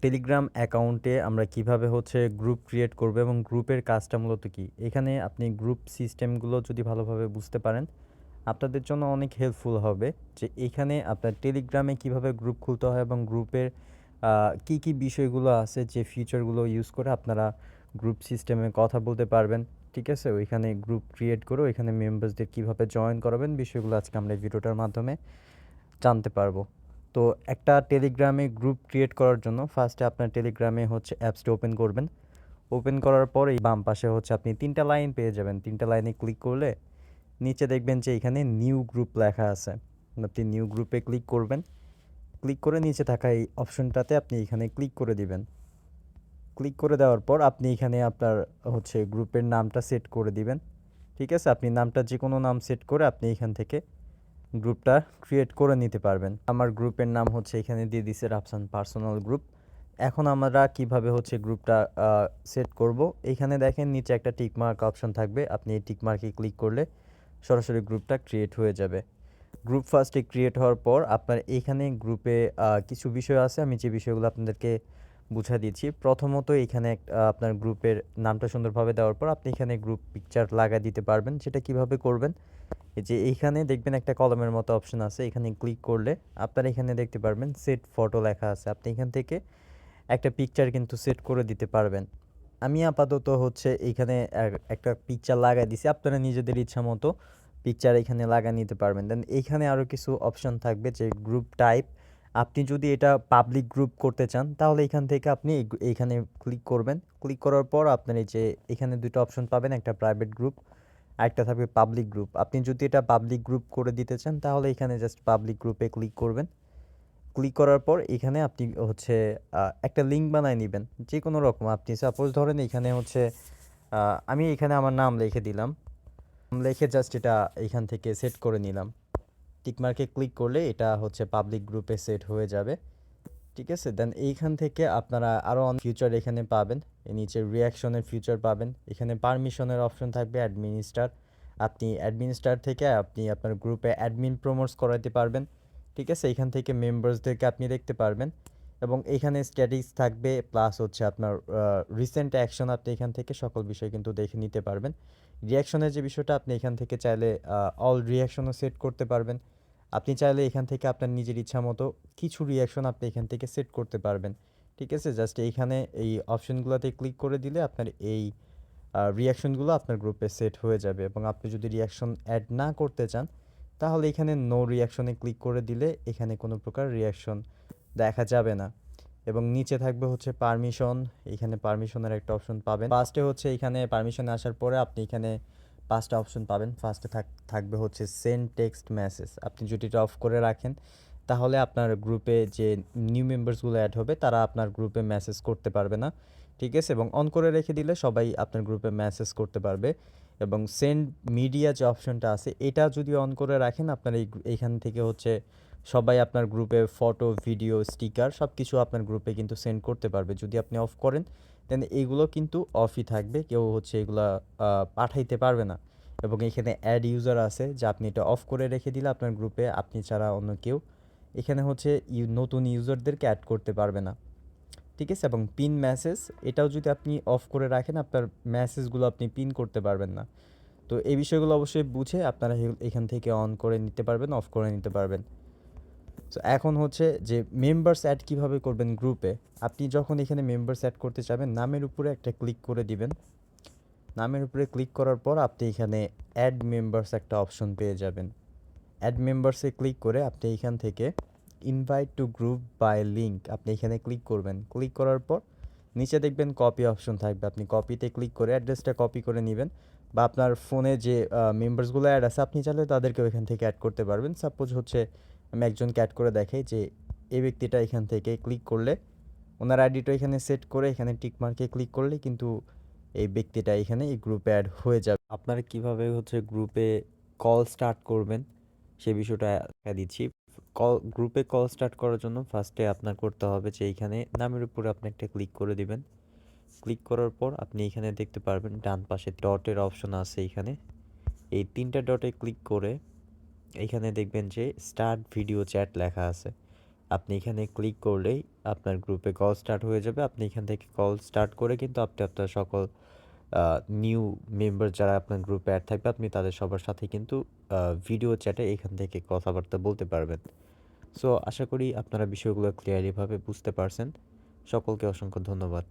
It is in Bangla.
টেলিগ্রাম অ্যাকাউন্টে আমরা কিভাবে হচ্ছে গ্রুপ ক্রিয়েট করব এবং গ্রুপের কাজটা মূলত কি? এখানে আপনি গ্রুপ সিস্টেমগুলো যদি ভালোভাবে বুঝতে পারেন, আপনাদের জন্য অনেক হেল্পফুল হবে যে এইখানে আপনার টেলিগ্রামে কিভাবে গ্রুপ খুলতে হয় এবং গ্রুপের কি, কি বিষয়গুলো আছে যে ফিচারগুলো ইউজ করে আপনারা গ্রুপ সিস্টেমে কথা বলতে পারবেন। ঠিক আছে? ওইখানে গ্রুপ ক্রিয়েট করে ওইখানে মেম্বার্সদের কিভাবে জয়েন করাবেন বিষয়গুলো আজকে আমরা এই ভিডিওটার মাধ্যমে জানতে পারবো। তো একটা টেলিগ্রামে গ্রুপ ক্রিয়েট করার জন্য ফার্স্টে আপনার টেলিগ্রামে হচ্ছে অ্যাপসটা ওপেন করবেন। ওপেন করার পর এই বাম পাশে হচ্ছে আপনি ৩টা লাইন পেয়ে যাবেন। ৩টা লাইনে ক্লিক করলে নিচে দেখবেন যে এখানে নিউ গ্রুপ লেখা আছে। আপনি নিউ গ্রুপে ক্লিক করবেন। ক্লিক করে নিচে থাকা এই অপশনটাতে আপনি এখানে ক্লিক করে দিবেন। ক্লিক করে দেওয়ার পর আপনি এখানে আপনার হচ্ছে গ্রুপের নামটা সেট করে দিবেন। ঠিক আছে? আপনি নামটা যেকোনো নাম সেট করে আপনি এখান থেকে গ্রুপটা ক্রিয়েট করে নিতে পারবেন। আমার গ্রুপের নাম হচ্ছে এখানে দিয়ে দিছে রাফসান পার্সোনাল গ্রুপ। এখন আমরা কিভাবে হচ্ছে গ্রুপটা সেট করব? এইখানে দেখেন নিচে একটা টিক মার্ক অপশন থাকবে। আপনি এই টিক মার্কে ক্লিক করলে সরাসরি গ্রুপটা ক্রিয়েট হয়ে যাবে। গ্রুপ ফার্স্টে ক্রিয়েট হওয়ার পর আপনার এইখানে গ্রুপে কিছু বিষয় আছে, আমি যে বিষয়গুলো আপনাদেরকে বুঝিয়ে দিচ্ছি। প্রথমত এখানে আপনার গ্রুপের নামটা সুন্দরভাবে দেওয়ার পর আপনি এখানে গ্রুপ পিকচার লাগায় দিতে পারবেন। সেটা কিভাবে করবেন? এই যে এইখানে দেখবেন একটা কলমের মতো অপশন আছে, এখানে ক্লিক করলে আপনারা এখানে দেখতে পারবেন সেট ফটো লেখা আছে। আপনি এখান থেকে একটা পিকচার কিন্তু সেট করে দিতে পারবেন। আমি আপাতত হচ্ছে এইখানে একটা পিকচার লাগাই দিছি। আপনারা নিজেদের ইচ্ছা মতো পিকচার এখানে লাগিয়ে নিতে পারবেন। দেন এইখানে আরও কিছু অপশন থাকবে যে গ্রুপ টাইপ। আপনি যদি এটা পাবলিক গ্রুপ করতে চান তাহলে এখান থেকে আপনি এইখানে ক্লিক করবেন। ক্লিক করার পর আপনার এই যে এখানে ২ টা অপশন পাবেন, একটা প্রাইভেট গ্রুপ আরেকটা থাকবে পাবলিক গ্রুপ। আপনি যদি এটা পাবলিক গ্রুপ করে দিতে চান তাহলে এখানে জাস্ট পাবলিক গ্রুপে ক্লিক করবেন। ক্লিক করার পর এখানে আপনি হচ্ছে একটা লিঙ্ক বানায় নিবেন। যেকোনো রকম আপনি সাপোজ ধরেন এখানে হচ্ছে আমি এখানে আমার নাম লিখে দিলাম। নাম লিখে জাস্ট এটা এখান থেকে সেট করে নিলাম। টিক মার্কে ক্লিক করলে এটা হচ্ছে পাবলিক গ্রুপে সেট হয়ে যাবে। ঠিক আছে? দেন এইখান থেকে আপনারা আরও অনেক ফিচার এখানে পাবেন। এর নিচে রিঅ্যাকশনের ফিচার পাবেন। এখানে পারমিশনের অপশন থাকবে অ্যাডমিনিস্ট্রার। আপনি অ্যাডমিনিস্ট্রার থেকে আপনি আপনার গ্রুপে অ্যাডমিন প্রমোটস করাতে পারবেন। ঠিক আছে? এখান থেকে মেম্বার্সদেরকে আপনি দেখতে পারবেন এবং এখানে স্ট্যাটিক্স থাকবে প্লাস হচ্ছে আপনার রিসেন্ট অ্যাকশন আপনি এখান থেকে সকল বিষয় কিন্তু দেখে নিতে পারবেন। রিঅ্যাকশনের যে বিষয়টা আপনি এখান থেকে চাইলে অল রিঅ্যাকশনও সেট করতে পারবেন। আপনি চাইলে এখান থেকে আপনার নিজের ইচ্ছা মতো কিছু রিঅ্যাকশন আপনি এখান থেকে সেট করতে পারবেন। ঠিক আছে? জাস্ট এইখানে এই অপশনগুলোতে ক্লিক করে দিলে আপনার এই রিঅ্যাকশনগুলো আপনার গ্রুপে সেট হয়ে যাবে এবং আপনি যদি রিঅ্যাকশন অ্যাড না করতে চান তাহলে এখানে নো রিঅ্যাকশনে ক্লিক করে দিলে এখানে কোনো প্রকার রিঅ্যাকশন দেখা যাবে না। এবং নিচে থাকবে হচ্ছে পারমিশন। এখানে পারমিশনের একটা অপশন পাবেন। ফার্স্টে হচ্ছে এখানে পারমিশনে আসার পরে আপনি এখানে 5টা অপশন পাবেন। ফার্স্টে থাকবে হচ্ছে সেন্ড টেক্সট মেসেজ। আপনি যদি এটা অফ করে রাখেন তাহলে আপনার গ্রুপে যে নিউ মেম্বার্সগুলো অ্যাড হবে তারা আপনার গ্রুপে মেসেজ করতে পারবে না। ঠিক আছে? এবং অন করে রেখে দিলে সবাই আপনার গ্রুপে মেসেজ করতে পারবে। এবং সেন্ড মিডিয়া যে অপশনটা আছে এটা যদি অন করে রাখেন আপনার এইখান থেকে হচ্ছে সবাই আপনার গ্রুপে ফটো, ভিডিও, স্টিকার সব কিছু আপনার গ্রুপে কিন্তু সেন্ড করতে পারবে। যদি আপনি অফ করেন দেন এগুলো কিন্তু অফই থাকবে। কেউ হচ্ছে এগুলা পাঠাইতে পারবে না। এবং এখানে অ্যাড ইউজার আছে যে আপনি এটা অফ করে রেখে দিলে আপনার গ্রুপে আপনি ছাড়া অন্য কেউ এখানে হচ্ছে নতুন ইউজারদেরকে অ্যাড করতে পারবে না। ঠিক আছে? এবং পিন মেসেজ এটাও যদি আপনি অফ করে রাখেন আপনার মেসেজগুলো আপনি পিন করতে পারবেন না। তো এই বিষয়গুলো অবশ্যই বুঝে আপনারা এখান থেকে অন করে নিতে পারবেন, অফ করে নিতে পারবেন। সো এখন হচ্ছে যে মেম্বার্স অ্যাড কিভাবে করবেন গ্রুপে? আপনি যখন এখানে মেম্বার্স অ্যাড করতে চাবেন নামের উপরে একটা ক্লিক করে দিবেন। নামের উপরে ক্লিক করার পর আপনি এখানে অ্যাড মেম্বার্স একটা অপশন পেয়ে যাবেন। অ্যাড মেম্বার্সে ক্লিক করে আপনি এখান থেকে invite to group by link আপনি এখানে ক্লিক করবেন। ক্লিক করার পর নিচে দেখবেন কপি অপশন থাকবে। আপনি কপিতে ক্লিক করে অ্যাড্রেসটা কপি করে নেবেন বা আপনার ফোনে যে মেম্বার্সগুলো অ্যাড আছে আপনি চাইলে তাদেরকেও এখান থেকে অ্যাড করতে পারবেন। সাপোজ হচ্ছে আমি একজনকে অ্যাড করে দেখাই যে এই ব্যক্তিটা এখান থেকে ক্লিক করলে ওনার আইডিটা এখানে সেট করে এখানে টিক মার্কে ক্লিক করলে কিন্তু এই ব্যক্তিটা এখানে এই গ্রুপে অ্যাড হয়ে যাবে। আপনারা কিভাবে হচ্ছে গ্রুপে কল স্টার্ট করবেন সে বিষয়টা দেখা দিচ্ছি। গ্রুপে কল স্টার্ট করার জন্য ফার্স্টে আপনার করতে হবে যে এইখানে নামের উপরে আপনি একটা ক্লিক করে দিবেন। ক্লিক করার পর আপনি এখানে দেখতে পারবেন ডান পাশে ডটের অপশন আছে এইখানে। এই 3টা ডটে ক্লিক করে এইখানে দেখবেন যে স্টার্ট ভিডিও চ্যাট লেখা আছে। আপনি এখানে ক্লিক করলেই আপনার গ্রুপে কল স্টার্ট হয়ে যাবে। আপনি এখান থেকে কল স্টার্ট করে কিন্তু আপনি আপনার সকল নিউ মেম্বার যারা আপনার গ্রুপে অ্যাড থাকবে আপনি তাদের সবার সাথে কিন্তু ভিডিও চ্যাটে এখান থেকে কথাবার্তা বলতে পারবেন। সো আশা করি আপনারা বিষয়গুলো ক্লিয়ারলি ভাবে বুঝতে পারছেন। সকলকে অসংখ্য ধন্যবাদ।